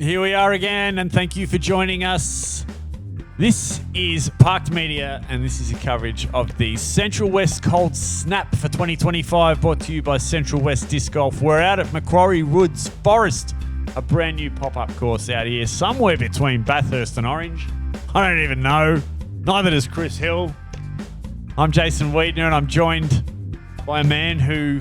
Here we are again, and thank you for joining us. This is Parked Media, and this is a coverage of the Central West Cold Snap for 2025, brought to you by Central West Disc Golf. We're out at Macquarie Woods Forest, a brand new pop-up course out here, somewhere between Bathurst and Orange. I don't even know. Neither does Chris Hill. I'm Jason Wiedner, and I'm joined by a man who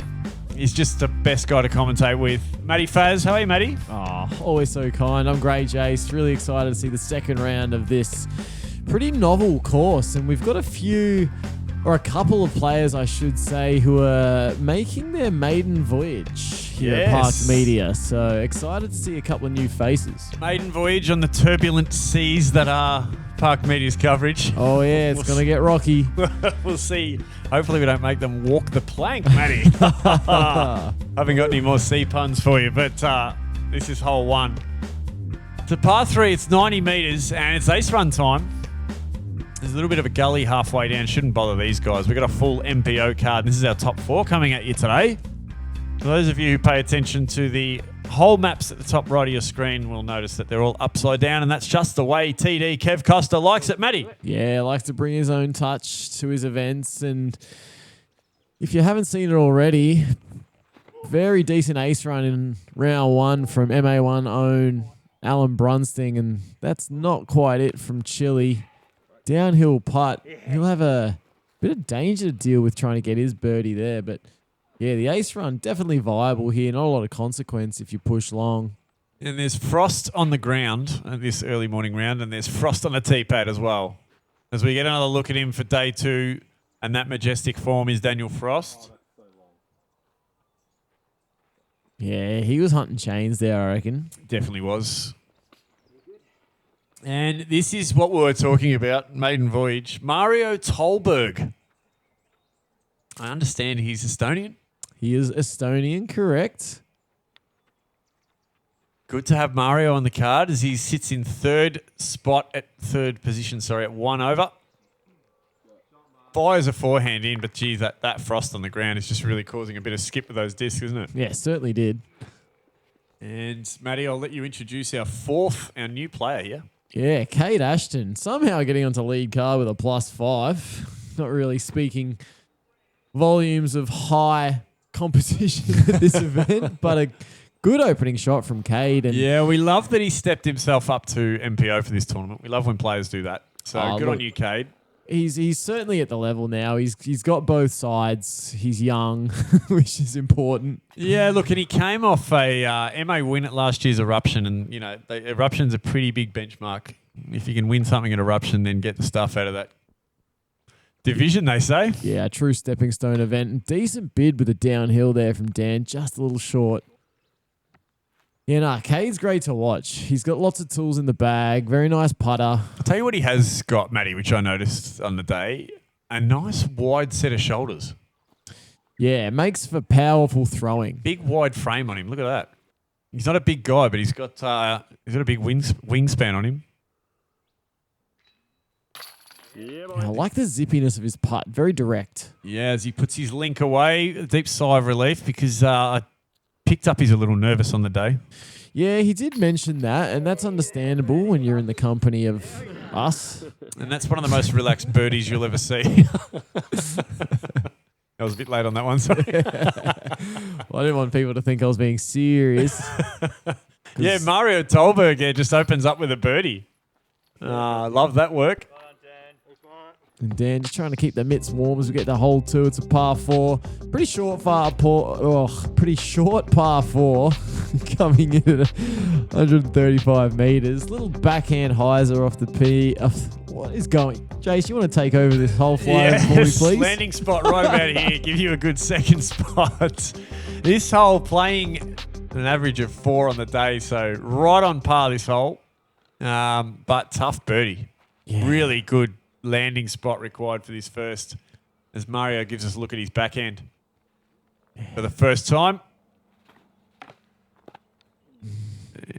is just the best guy to commentate with. Matty Faz. How are you, Matty? Oh, always so kind. I'm great, Jace. Really excited to see the second round of this pretty novel course. And we've got a couple of players, I should say, who are making their maiden voyage here at Parked Media. So excited to see a couple of new faces. Maiden voyage on the turbulent seas that are Parked Media's coverage. Oh, yeah, it's going to get rocky. We'll see. Hopefully we don't make them walk the plank, Matty. Haven't got any more sea puns for you, but this is hole one. It's a par 3, it's 90 metres, and it's ace run time. There's a little bit of a gully halfway down. Shouldn't bother these guys. We've got a full MPO card. This is our top 4 coming at you today. For those of you who pay attention to the hole maps at the top right of your screen will notice that they're all upside down, and that's just the way TD Kev Costa likes it, Matty. Yeah, likes to bring his own touch to his events. And if you haven't seen it already, very decent ace run in round 1 from MA1 own Alan Brunsting, and that's not quite it from Chile. Downhill putt. He'll have a bit of danger to deal with trying to get his birdie there, but yeah, the ace run definitely viable here. Not a lot of consequence if you push long. And there's frost on the ground at this early morning round, and there's frost on the tee pad as well. As we get another look at him for day 2, and that majestic form is Daniel Frost. Yeah, he was hunting chains there, I reckon. Definitely was. And this is what we were talking about, maiden voyage. Mario Tolberg. I understand he's Estonian. He is Estonian, correct. Good to have Mario on the card as he sits in third position, at 1 over. Fires a forehand in, but geez, that frost on the ground is just really causing a bit of skip with those discs, isn't it? Yeah, certainly did. And Matty, I'll let you introduce our new player here. Yeah, Kate Ashton, somehow getting onto lead card with a +5. Not really speaking volumes of high competition at this event, but a good opening shot from Cade. And yeah, we love that he stepped himself up to MPO for this tournament. We love when players do that. So good on you, Cade. He's certainly at the level now. He's got both sides. He's young, which is important. Yeah, look, and he came off a MA win at last year's Eruption, and Eruption's a pretty big benchmark. If you can win something at Eruption, then get the stuff out of that division, they say. Yeah, a true stepping stone event. Decent bid with a downhill there from Dan, just a little short. Yeah, Cade's great to watch. He's got lots of tools in the bag. Very nice putter. I'll tell you what he has got, Matty, which I noticed on the day. A nice wide set of shoulders. Yeah, it makes for powerful throwing. Big wide frame on him. Look at that. He's not a big guy, but he's got a big wingspan on him. Yeah, I like the zippiness of his putt. Very direct. Yeah, as he puts his link away, a deep sigh of relief because I picked up he's a little nervous on the day. Yeah, he did mention that, and that's understandable when you're in the company of us. And that's one of the most relaxed birdies you'll ever see. I was a bit late on that one, sorry. Well, I didn't want people to think I was being serious. Yeah, Mario Tolberg just opens up with a birdie. Love that work. And Dan just trying to keep the mitts warm as we get to hole 2. It's a par 4. Pretty short par 4 coming in at 135 metres. Little backhand hyzer off the P. What is going? Jace, you want to take over this whole flyer for me, please? Landing spot right about here. Give you a good second spot. This hole playing an average of 4 on the day, so right on par this hole. But tough birdie. Yeah. Really good landing spot required for this first, as Mario gives us a look at his backhand for the first time.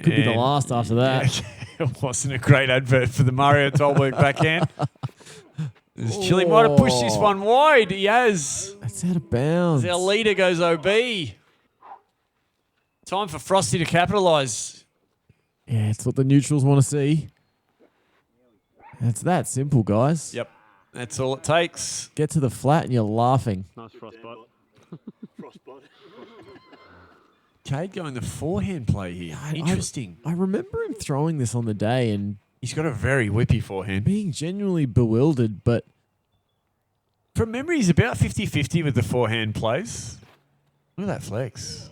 Could be the last after that. It wasn't a great advert for the Mario Tolberg backhand. Chile might have pushed this one wide. He has. It's out of bounds. As our leader goes OB. Time for Frosty to capitalise. Yeah, it's what the neutrals want to see. It's that simple, guys. Yep. That's all it takes. Get to the flat and you're laughing. Nice frostbite. Cade going the forehand play here. Interesting. I remember him throwing this on the day and He's got a very whippy forehand. being genuinely bewildered, but From memory, he's about 50-50 with the forehand plays. Look at that flex.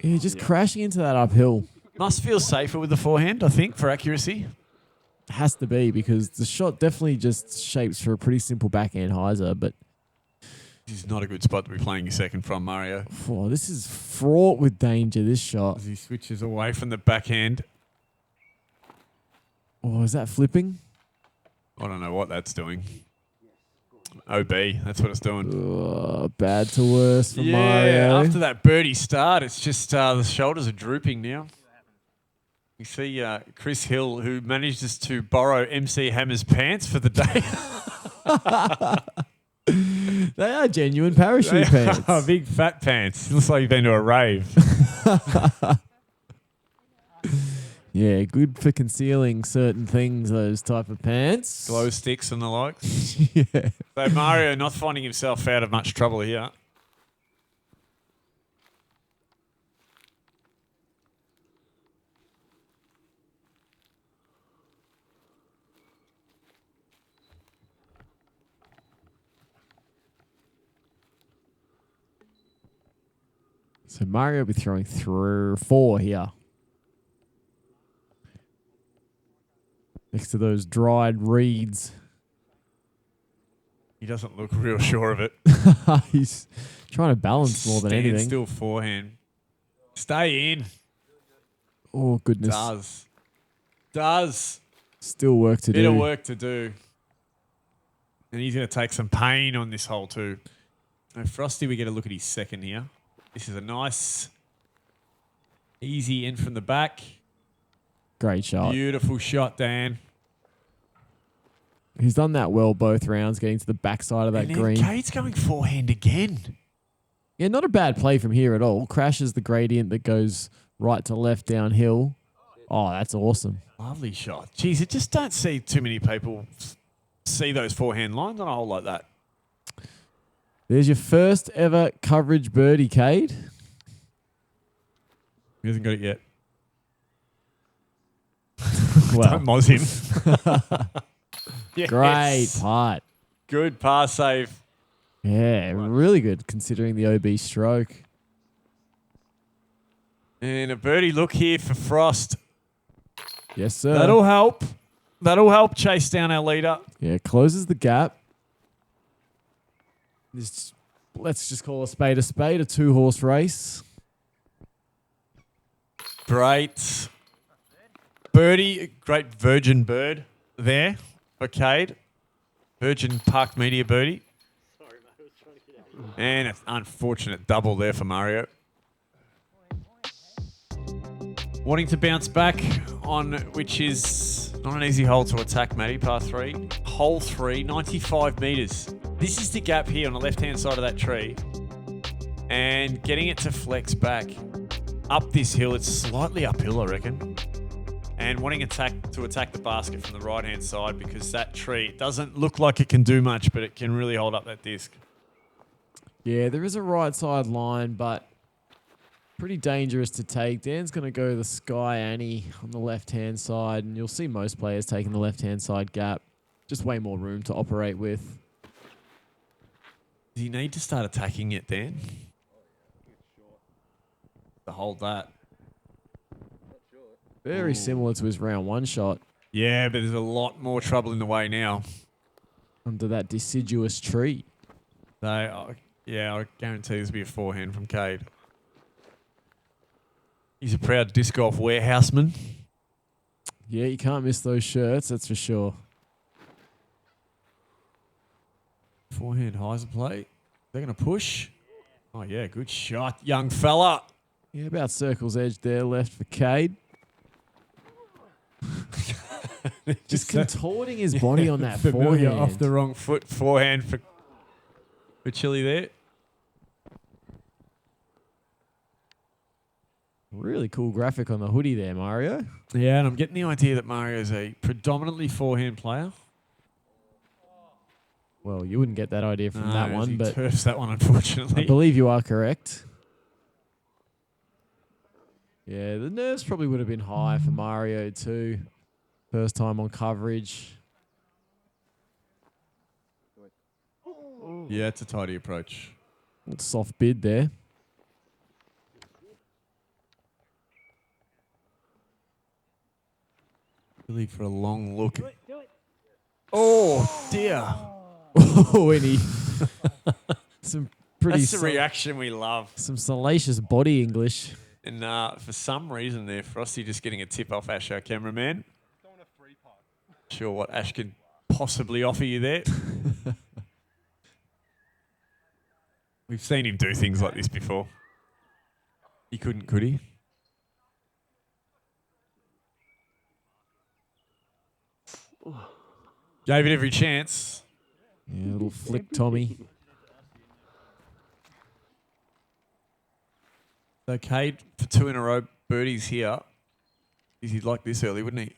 yeah, just crashing into that uphill. Must feel safer with the forehand, I think, for accuracy. Has to be because the shot definitely just shapes for a pretty simple backhand hyzer, but This is not a good spot to be playing your second from, Mario. oh, this is fraught with danger, this shot. As he switches away from the backhand. Oh, is that flipping? I don't know what that's doing. OB, that's what it's doing. Oh, bad to worse for Yeah, Mario. after that birdie start, it's just the shoulders are drooping now. You see Chris Hill, who manages to borrow MC Hammer's pants for the day. They are genuine parachute pants. Big fat pants. Looks like you've been to a rave. Yeah, good for concealing certain things, those type of pants. Glow sticks and the likes. Yeah. So Mario not finding himself out of much trouble here. So Mario will be throwing 4 here. Next to those dried reeds. He doesn't look real sure of it. He's trying to balance more than Stand anything. still forehand. Stay in. Oh, goodness. Does. Still work to Bit do. of work to do. And he's going to take some pain on this hole too. Now, Frosty, we get a look at his second here. This is a nice, easy in from the back. Great shot. Beautiful shot, Dan. He's done that well both rounds, getting to the backside of that And then green. Cade's going forehand again. Yeah, not a bad play from here at all. Crashes the gradient that goes right to left downhill. Oh, that's awesome. Lovely shot. Geez, I just don't see too many people see those forehand lines on a hole like that. There's your first ever coverage birdie, Cade. He hasn't got it yet. Well, Don't moz him. Yes. great putt. Good par save. Yeah, really good considering the OB stroke. And a birdie look here for Frost. Yes, sir. That'll help. That'll help chase down our leader. Yeah, closes the gap. Let's just call a 2-horse race. Great birdie. Great virgin bird there for Cade. Virgin Park Media birdie. And an unfortunate double there for Mario. Wanting to bounce back on which is not an easy hole to attack, Matty. Par 3. Hole 3, 95 metres. This is the gap here on the left-hand side of that tree. And getting it to flex back up this hill. It's slightly uphill, I reckon. And wanting to attack the basket from the right-hand side because that tree doesn't look like it can do much, but it can really hold up that disc. Yeah, there is a right side line, but pretty dangerous to take. Dan's going to go the Sky Annie on the left-hand side, and you'll see most players taking the left-hand side gap. Just way more room to operate with. Does he need to start attacking it, Dan? To hold that. Very similar to his round 1 shot Yeah, but there's a lot more trouble in the way now. under that deciduous tree. So, I guarantee this will be a forehand from Cade. He's a proud disc golf warehouseman. Yeah, you can't miss those shirts, that's for sure. Forehand hyzer play. They're going to push. Oh, yeah, good shot, young fella. Yeah, about circle's edge there left for Cade. Just contorting his body on that Familiar forehand. off the wrong foot. Forehand for Chile there. Really cool graphic on the hoodie there, Mario. Yeah, and I'm getting the idea that Mario's a predominantly forehand player. Well, you wouldn't get that idea from that one, he but turfs that one, unfortunately. I believe you are correct. Yeah, the nerves probably would have been high for Mario too. First time on coverage. Yeah, it's a tidy approach. Soft bid there. Really for a long look. Oh, dear. Oh, and he some pretty That's the reaction we love. some salacious body English. And for some reason there, Frosty just getting a tip off Ash, our cameraman. Sure what Ash can possibly offer you there. We've seen him do things like this before. He couldn't, could he? Gave it every chance. Yeah, a little flick Tommy. So Cade for 2 in a row birdies here. He'd like this early, wouldn't he?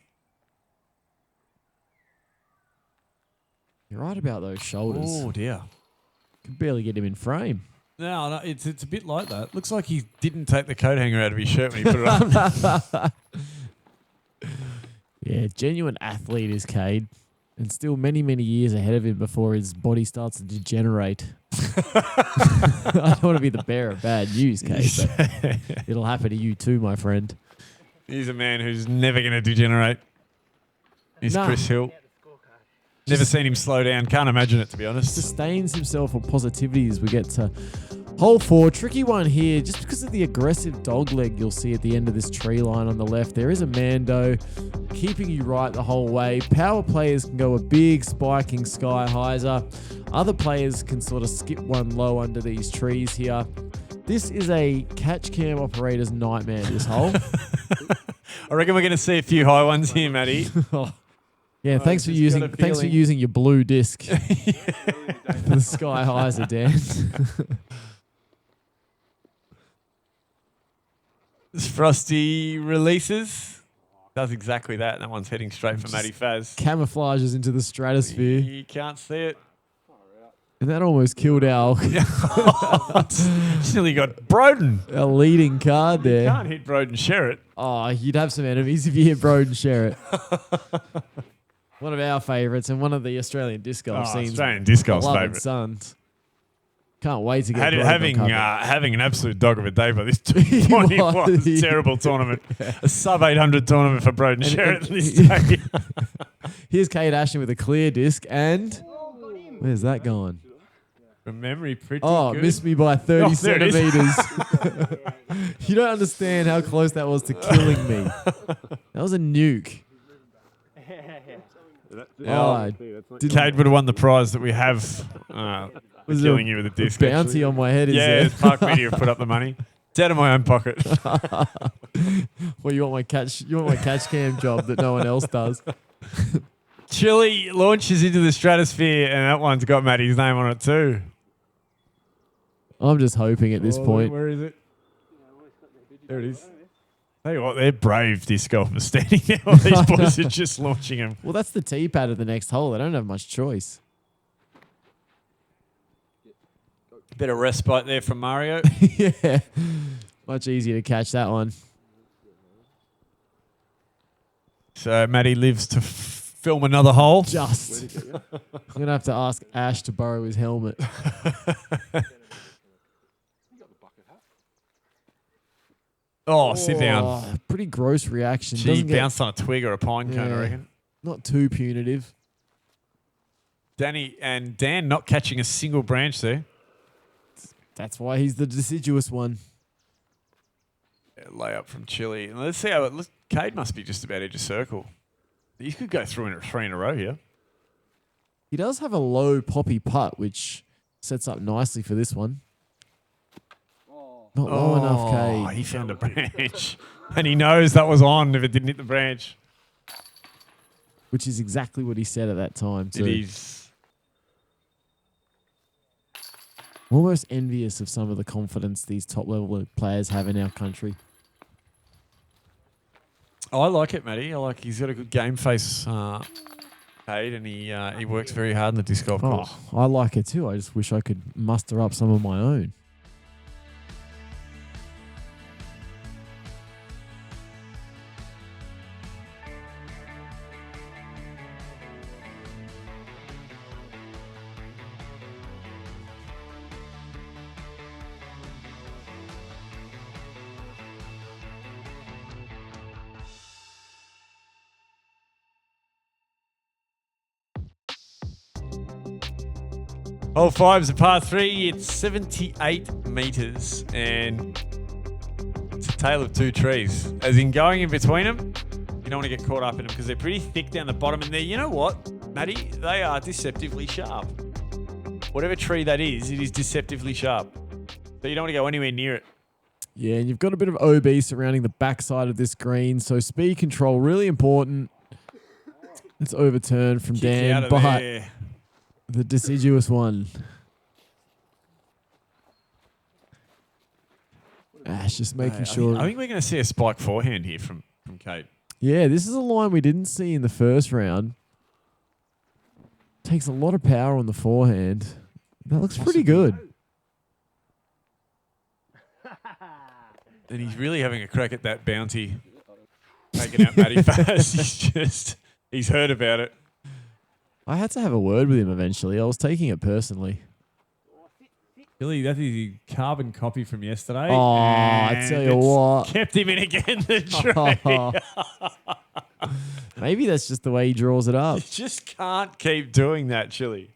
You're right about those shoulders. Oh dear. Could barely get him in frame. No, it's a bit like that. Looks like he didn't take the coat hanger out of his shirt when he put it on. Yeah, genuine athlete is Cade. And still many, many years ahead of him before his body starts to degenerate. I don't want to be the bearer of bad news, Cade, but it'll happen to you too, my friend. He's a man who's never going to degenerate. He's Chris Hill. Never seen him slow down. Can't imagine it, to be honest. Sustains himself on positivity as we get to hole 4. Tricky one here, just because of the aggressive dog leg you'll see at the end of this tree line on the left. There is a Mando keeping you right the whole way. Power players can go a big spiking sky hyzer. Other players can sort of skip one low under these trees here. This is a catch cam operator's nightmare, this hole. I reckon we're going to see a few high ones here, Matty. Yeah, thanks for using your blue disc for the sky hyzer, Dan. Frosty releases. Does exactly that. That one's heading straight for Matty Faz. Camouflages into the stratosphere. You can't see it. And that almost killed our Nearly got Broden. our leading card there. You can't hit Broden Sherritt. Oh, you'd have some enemies if you hit Broden Sherritt. One of our favourites and one of the Australian disc golf scenes. Australian disc golf's beloved favourite. sons. Can't wait to get Broden having an absolute dog of a day by this 2021 terrible tournament. Yeah. A sub 800 tournament for Broden Sherritt this day. Here's Cade Ashton with a clear disc and where's that going? From memory, pretty good. Missed me by 30 centimetres. You don't understand how close that was to killing me. That was a nuke. Cade would have won the prize that we have for killing you with a disc. Bounty on my head, is there? Yeah, Park Media have put up the money. It's out of my own pocket. Well, you want my catch cam job that no one else does. Chile launches into the stratosphere, and that one's got Matty's name on it too. I'm just hoping at this point. Where is it? There it is. Tell you what, they're brave disc golfers standing there while these boys are just launching them. Well, that's the tee pad of the next hole. They don't have much choice. Bit of respite there from Mario. Yeah. Much easier to catch that one. So Matty lives to film another hole. Just. I'm going to have to ask Ash to borrow his helmet. Oh, sit down. Pretty gross reaction. She bounced on a twig or a pine cone, I reckon. Not too punitive. Danny and Dan not catching a single branch there. That's why he's the deciduous one. Yeah, layup from Chile. And let's see how it looks. Cade must be just about edge of circle. You could go through in 3 in a row here. He does have a low poppy putt, which sets up nicely for this one. Not low enough, Cade. He found a branch. And he knows that was on if it didn't hit the branch. Which is exactly what he said at that time, too. It is. Almost envious of some of the confidence these top-level players have in our country. I like it, Matty. I like he's got a good game face, Cade, and he works very hard in the disc golf course. Oh, I like it too. I just wish I could muster up some of my own. Hole 5's a par 3. It's 78 metres, and it's a tale of two trees. As in going in between them, you don't want to get caught up in them because they're pretty thick down the bottom. And you know what, Matty? They are deceptively sharp. Whatever tree that is, it is deceptively sharp. So you don't want to go anywhere near it. Yeah, and you've got a bit of OB surrounding the backside of this green, so speed control really important. It's overturned from Dan, but there. The deciduous one. Ash just making sure. I think we're going to see a spike forehand here from Kate. Yeah, this is a line we didn't see in the first round. Takes a lot of power on the forehand. That looks pretty good. And he's really having a crack at that bounty. Taking out Matty fast. He's heard about it. I had to have a word with him eventually. I was taking it personally. Billy, that is a carbon copy from yesterday. Oh, I tell you what. Kept him in again, the tree. Maybe that's just the way he draws it up. You just can't keep doing that, Chili.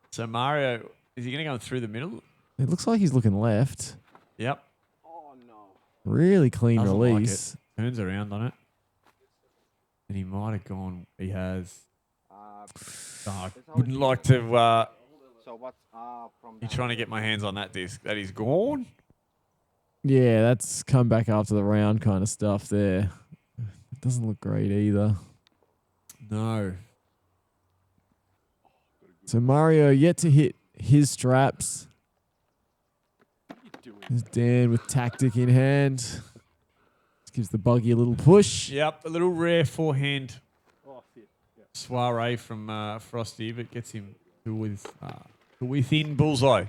So Mario, is he going to go through the middle? It looks like he's looking left. Yep. Really clean Doesn't release. like it. Turns around on it. And he might have gone. He has. I wouldn't like to. You're trying to get my hands on that disc. That is gone. Yeah, that's come back after the round kind of stuff there. It doesn't look great either. No. So Mario yet to hit his straps. There's Dan with tactic in hand. Just gives the buggy a little push. Yep, a little rare forehand soiree from Frosty, but gets him to within bullseye.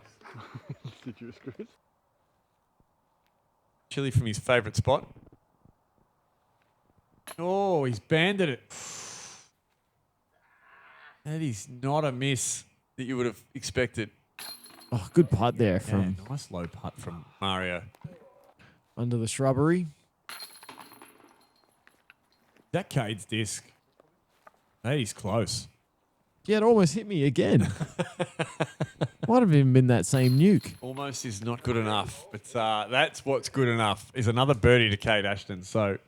Chili from his favourite spot. Oh, he's banded it. That is not a miss that you would have expected. Oh, good putt there from nice low putt from Mario. under the shrubbery. That Cade's disc. That is close. Yeah, it almost hit me again. Might have even been that same nuke. Almost is not good enough, but that's what's good enough. Is another birdie to Cade Ashton. So,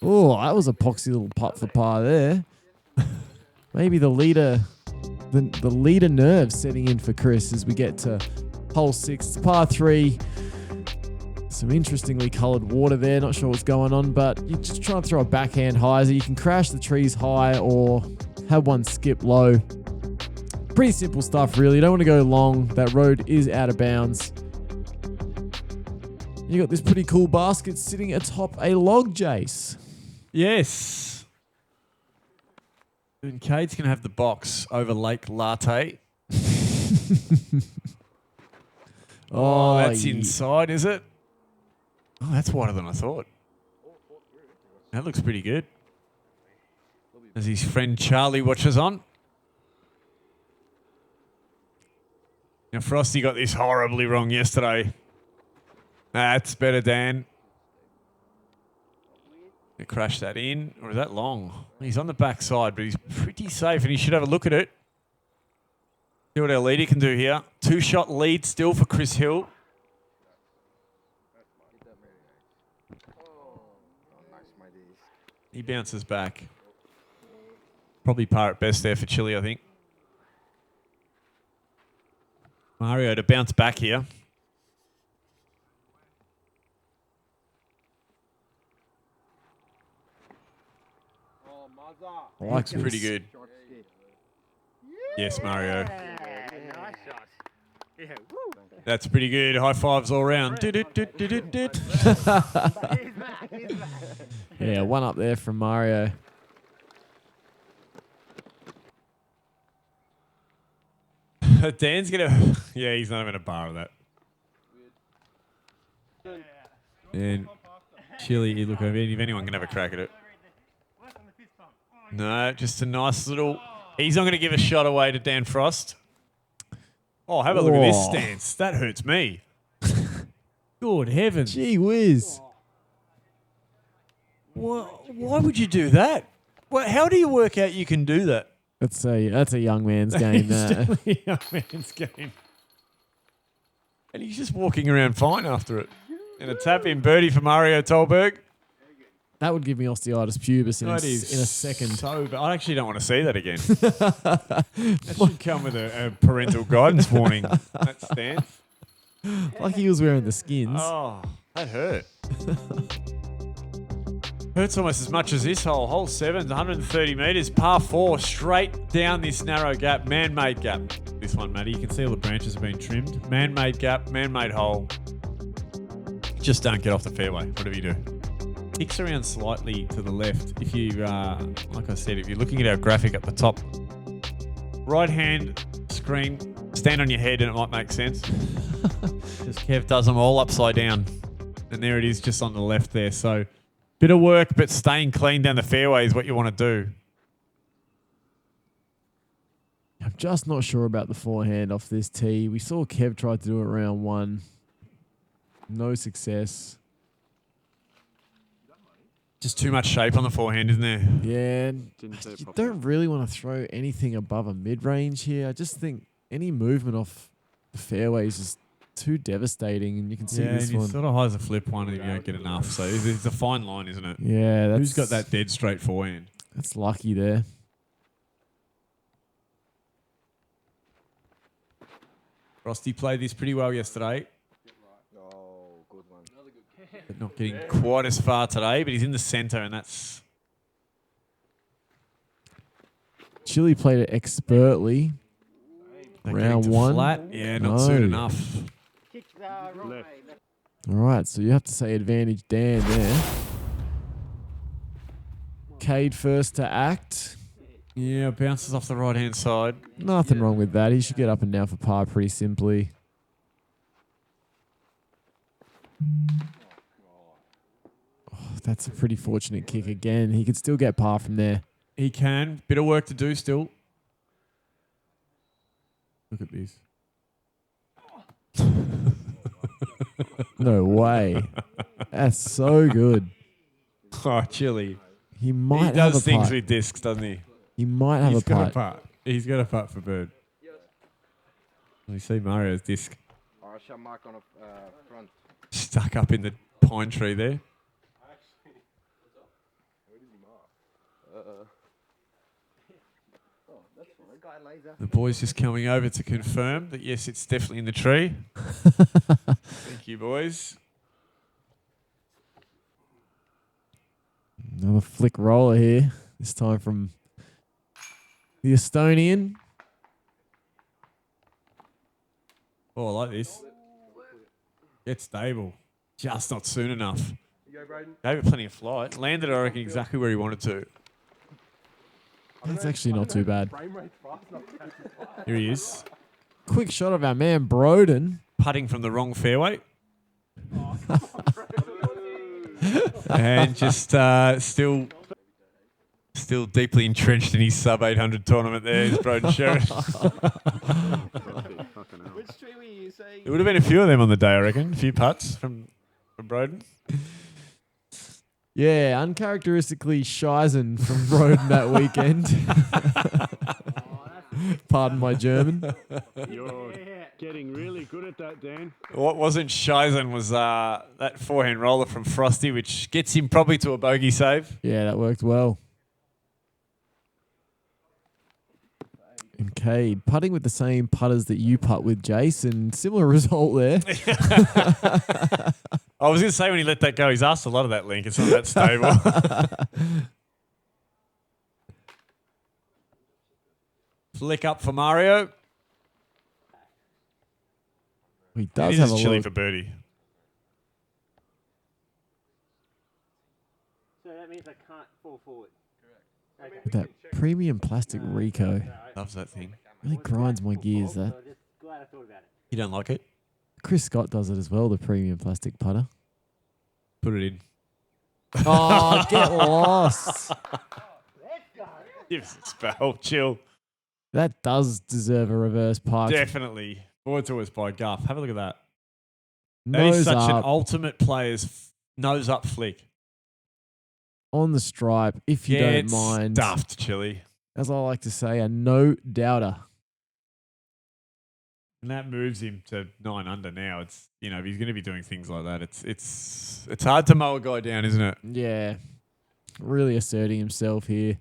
Oh, that was a poxy little putt for par there. Maybe the leader nerves setting in for Chris as we get to hole 6. It's par 3. Some interestingly coloured water there. Not sure what's going on, but you just try and throw a backhand hyzer. You can crash the trees high or have one skip low. Pretty simple stuff, really. You don't want to go long. That road is out of bounds. You got this pretty cool basket sitting atop a log, Jace. yes. And Cade's going to have the box over Lake Latte. Oh, that's inside, is it? Oh, that's wider than I thought. That looks pretty good. As his friend Charlie watches on. Now, Frosty got this horribly wrong yesterday. That's better, Dan. They crash that in, or is that long? He's on the backside, but he's pretty safe, and he should have a look at it. See what our leader can do here. 2-shot lead still for Chris Hill. He bounces back. Probably par at best there for Chile, I think. Mario to bounce back here. Likes Looks pretty good. Yes, Mario. That's pretty good. High fives all round. Yeah, one up there from Mario. Dan's gonna. Yeah, he's not even a bar of that. And Chili, look, I mean, If anyone can have a crack at it. No, just a nice little. He's not going to give a shot away to Dan Frost. Oh, have a look at this Whoa. stance. That hurts me. good heavens. Gee whiz. Why would you do that? How do you work out you can do that? That's a young man's game. It's That. definitely a young man's game. And he's just walking around fine after it. And a tap-in birdie for Mario Tolberg. That would give me osteitis pubis in a second. So bad. I actually don't want to see that again. That should come with a parental guidance warning. That stance. Like he was wearing the skins. Oh, that hurt. Hurts almost as much as this hole. Hole 7's 130 metres, par 4, straight down this narrow gap, man-made gap. This one, Matty, you can see all the branches have been trimmed. Man-made gap, man-made hole. Just don't get off the fairway, whatever you do. Kicks around slightly to the left. If you, like I said, if you're looking at our graphic at the top, right-hand screen, stand on your head and it might make sense. Because Kev does them all upside down. And there it is just on the left there. So bit of work, but staying clean down the fairway is what you want to do. I'm just not sure about the forehand off this tee. We saw Kev try to do it round 1. No success. Just too much shape on the forehand, isn't there? Yeah, you don't really want to throw anything above a mid-range here. I just think any movement off the fairway is just too devastating, and you can see this and one. it sort of highs a flip one if you don't get enough. So it's a fine line, isn't it? Yeah, Who's got that dead straight forehand? That's lucky there. Frosty played this pretty well yesterday. Oh, good one. But not getting quite as far today, but he's in the centre, and that's... Chile played it expertly. that Round getting to 1. Flat. Yeah, not No. soon enough. All right, so you have to say advantage Dan there. Cade first to act. Yeah, bounces off the right-hand side. Nothing wrong with that. He should get up and down for par pretty simply. Oh, that's a pretty fortunate kick again. He could still get par from there. He can. Bit of work to do still. Look at this. No way. That's so good. Oh, Chili. He might He have does a things putt. with discs, doesn't he? He might have He's a got putt. a putt. He's got a putt for bird. You see Mario's disc Or shall mark on a front. stuck up in the pine tree there. The boys just coming over to confirm that yes, it's definitely in the tree. Thank you, boys. Another flick roller here. This time from the Estonian. Oh, I like this. Get stable. Just not soon enough. Gave it plenty of flight. Landed, I reckon, exactly where he wanted to. That's actually not too bad. Here he is. Quick shot of our man Broden. Putting from the wrong fairway. And just still deeply entrenched in his sub 800 tournament there is Broden Sherrod. Which tree were you saying? There would have been a few of them on the day, I reckon. A few putts from Broden. Yeah, uncharacteristically Shizen from Broden that weekend. Pardon my German. You're getting really good at that, Dan. What wasn't Shizen was that forehand roller from Frosty, which gets him probably to a bogey save. Yeah, that worked well. And Cade putting with the same putters that you putt with, Jason. Similar result there. I was going to say when he let that go, he's asked a lot of that link. It's not that stable. Flick up for Mario. He does This have is a chilly look. for birdie. means I can't fall forward. Correct. With that premium plastic Rico. Loves that thing. Really grinds my gears, that. So just glad I thought about it. You don't like it? Chris Scott does it as well, the premium plastic putter. Put it in. Oh, get lost. Give us a spell. Chill. That does deserve a reverse park. Definitely. Forward to us by Guff. Have a look at that. That Nose is such an up ultimate player's nose up flick. on the stripe, if you don't mind. Stuffed, Chili. As I like to say, a no doubter. And that moves him to 9 under now. It's, you know, if he's going to be doing things like that, it's hard to mow a guy down, isn't it? Yeah. Really asserting himself here.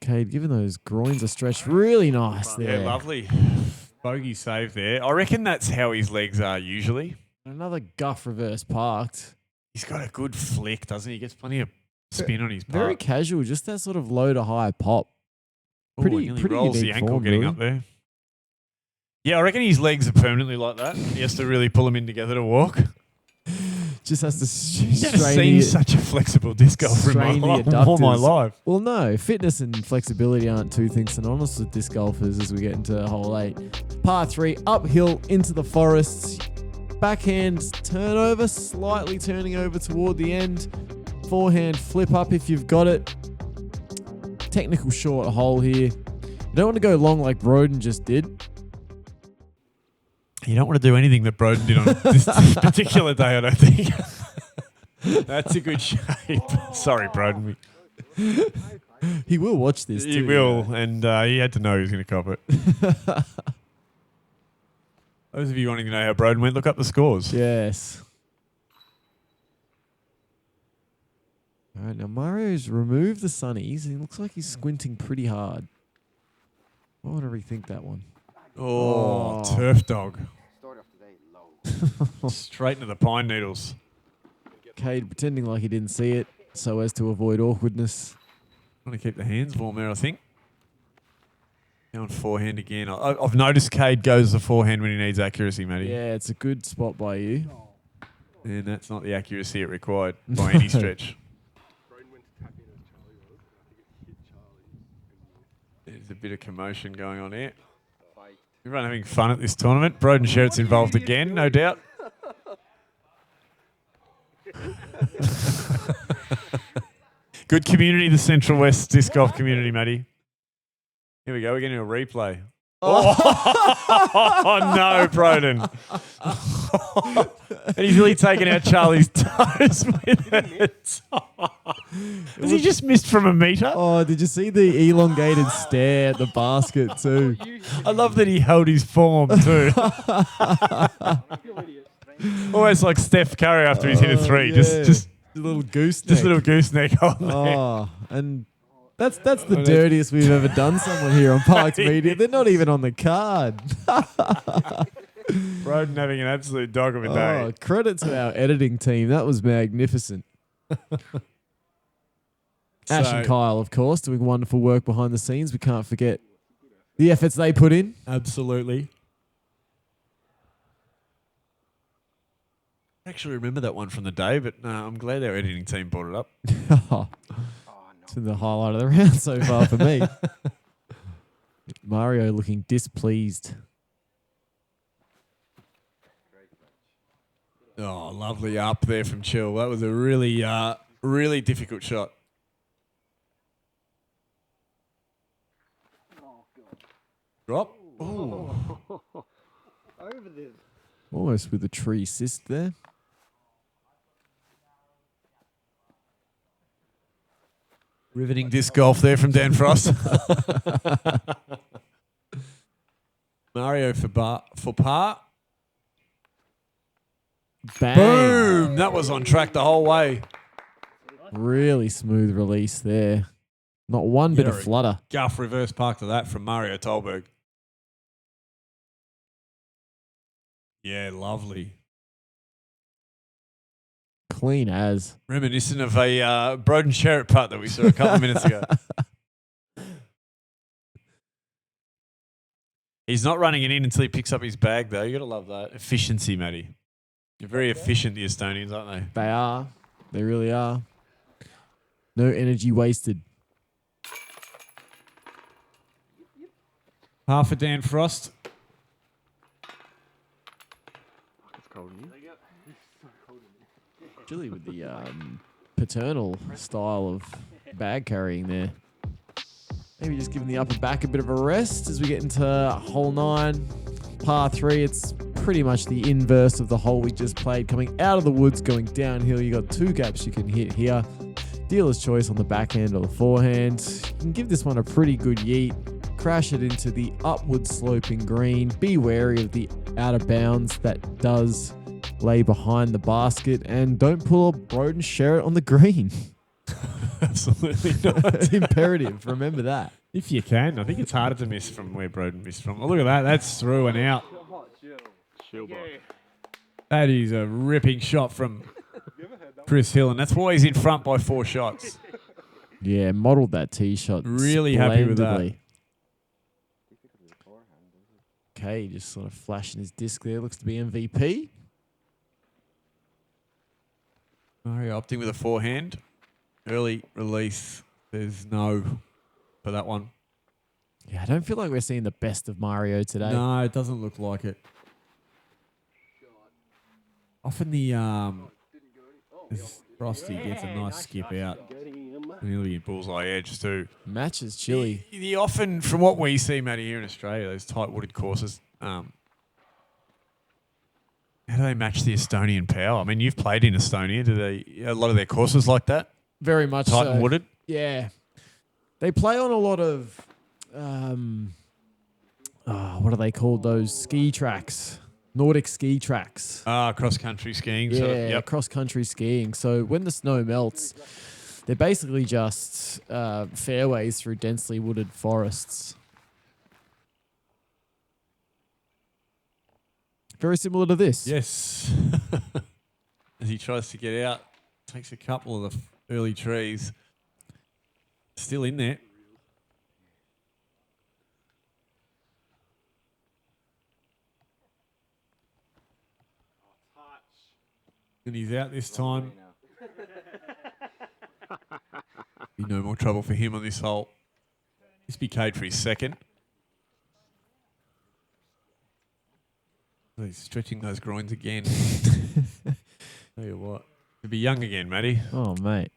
Cade giving those groins a stretch. Really nice there. Yeah, lovely. Bogey save there. I reckon that's how his legs are usually. Another guff reverse parked. He's got a good flick, doesn't he? He gets plenty of spin on his part. Very casual, just that sort of low to high pop. Pretty rolls the unique ankle form, getting really. up there. Yeah, I reckon his legs are permanently like that. He has to really pull them in together to walk. Just has to I've never strain seen the- such a flexible disc golfer in strain the all my adductors. life. Well, no, fitness and flexibility aren't two things synonymous with disc golfers as we get into hole 8. Par 3, uphill into the forests. Backhand turnover, slightly turning over toward the end. Forehand flip up if you've got it. Technical short hole here. You don't want to go long like Broden just did. You don't want to do anything that Broden did on this particular day, I don't think. That's a good shape. Sorry, Broden. He will watch this too. He will, and he had to know he was going to cop it. Those of you wanting to know how Broden went, look up the scores. Yes. All right, now Mario's removed the sunnies. He looks like he's squinting pretty hard. I want to rethink that one. Oh, Oh. turf dog. Story of the day, low. Straight into the pine needles. Cade pretending like he didn't see it so as to avoid awkwardness. Want to keep the hands warm there, I think. Going forehand again. I've noticed Cade goes the forehand when he needs accuracy, Matty. Yeah, it's a good spot by you. And that's not the accuracy it required by any stretch. There's a bit of commotion going on here. Everyone having fun at this tournament. Broden Sherritt's involved again, no doubt. Good community, the Central West disc golf community, Matty. Here we go. We're getting a replay. Oh, no, Broden. And he's really taken out Charlie's toes with it. Has he just missed from a metre? Oh, did you see the elongated stare at the basket too? I love that he held his form too. Almost like Steph Curry after he's hit a three. Yeah. Just a little gooseneck. just a little gooseneck on there. Oh, and that's the dirtiest we've ever done someone here on Parks Media. They're not even on the card. Broden having an absolute dog of a day. Oh, credit to our editing team. That was magnificent. Ash and Kyle, of course, doing wonderful work behind the scenes. We can't forget the efforts they put in. Absolutely. I actually remember that one from the day, but I'm glad our editing team brought it up. It's been the highlight of the round so far for me. Mario looking displeased. Oh, lovely up there from Chill. That was a really, really difficult shot. Drop. Over this. Almost with a tree assist there. Riveting disc golf there from Dan Frost. Mario for par. Bang. Boom! That was on track the whole way. Really smooth release there. Not one bit of Yeah, flutter. Guff reverse park to that from Mario Tolberg. Yeah, lovely. Clean as. Reminiscent of a Broden Sherritt putt that we saw a couple of minutes ago. He's not running it in until he picks up his bag, though. You got to love that. Efficiency, Matty. You're very efficient, the Estonians, aren't they? They are. They really are. No energy wasted. Half a Dan Frost. It's cold in here. Chilly with the paternal style of bag carrying there. Maybe just giving the upper back a bit of a rest as we get into hole 9. Par 3, it's pretty much the inverse of the hole we just played. Coming out of the woods, going downhill. You got 2 gaps you can hit here. Dealer's choice on the backhand or the forehand. You can give this one a pretty good yeet. Crash it into the upward sloping green. Be wary of the out of bounds that does lay behind the basket. And don't pull a Broden Sherritt on the green. Absolutely not. Imperative. Remember that. If you can. I think it's harder to miss from where Broden missed from. Oh, look at that. That's through and out. That is a ripping shot from Chris Hill, and that's why he's in front by 4 shots. Yeah, modelled that tee shot. Really happy with that. splendidly. Okay, just sort of flashing his disc there. Looks to be MVP. Mario opting with a forehand. Early release. There's no for that one. Yeah, I don't feel like we're seeing the best of Mario today. No, it doesn't look like it. Often the Frosty gets a nice skip out. And he'll be in bullseye edge too. Matches chilly. The often, from what we see, Matty, here in Australia, those tight wooded courses, how do they match the Estonian power? I mean, you've played in Estonia. Do they a lot of their courses like that? Very much Tight so. and wooded? Yeah. They play on a lot of, what are they called? Those ski tracks. Nordic ski tracks. Cross-country skiing. Yeah, sort of, yep. cross-country skiing. So when the snow melts, they're basically just fairways through densely wooded forests. Very similar to this. Yes. As he tries to get out, takes a couple of the early trees. Still in there. And he's out this time. Be no more trouble for him on this hole. This be Cade for his second. Oh, he's stretching those groins again. Tell you what. He'll be young again, Matty. Oh, mate.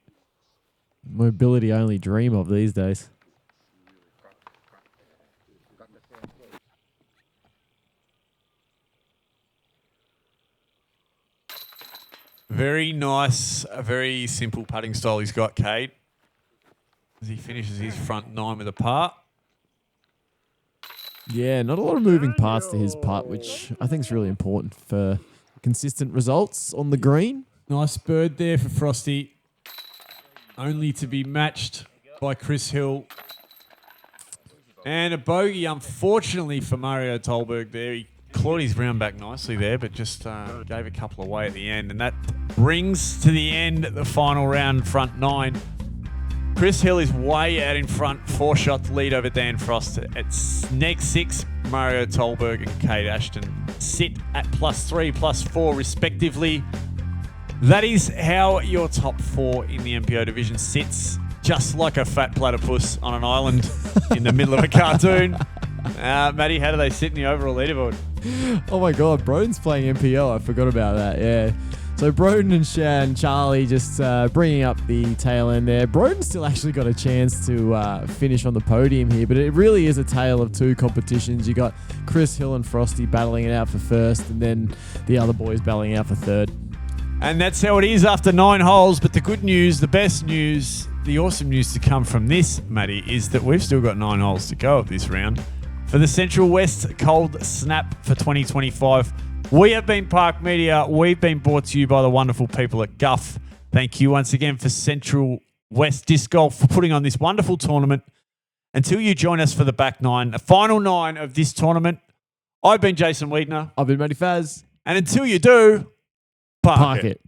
Mobility I only dream of these days. Very nice, a very simple putting style he's got, Cade. As he finishes his front 9 with a par. Yeah, not a lot of moving parts to his putt, which I think is really important for consistent results on the green. Nice bird there for Frosty. Only to be matched by Chris Hill. And a bogey, unfortunately, for Mario Tolberg there. He clawed his round back nicely there, but just gave a couple away at the end. And that brings to the end the final round, front 9. Chris Hill is way out in front, 4 shots lead over Dan Frost. At next 6, Mario Tolberg and Cade Ashton sit at +3, +4 respectively. That is how your top 4 in the MPO division sits, just like a fat platypus on an island in the middle of a cartoon. Matty, how do they sit in the overall leaderboard? Oh my God, Broden's playing MPO. I forgot about that. Yeah. So Broden and Shan, Charlie just bringing up the tail end there. Broden's still actually got a chance to finish on the podium here, but it really is a tale of 2 competitions. You got Chris Hill and Frosty battling it out for first, and then the other boys battling out for third. And that's how it is after 9 holes. But the good news, the best news, the awesome news to come from this, Matty, is that we've still got 9 holes to go of this round for the Central West Cold Snap for 2025. We have been Park Media. We've been brought to you by the wonderful people at Guff. Thank you once again for Central West Disc Golf for putting on this wonderful tournament. Until you join us for the back 9, the final 9 of this tournament, I've been Jason Wiedner. I've been Matty Faz. And until you do, park it.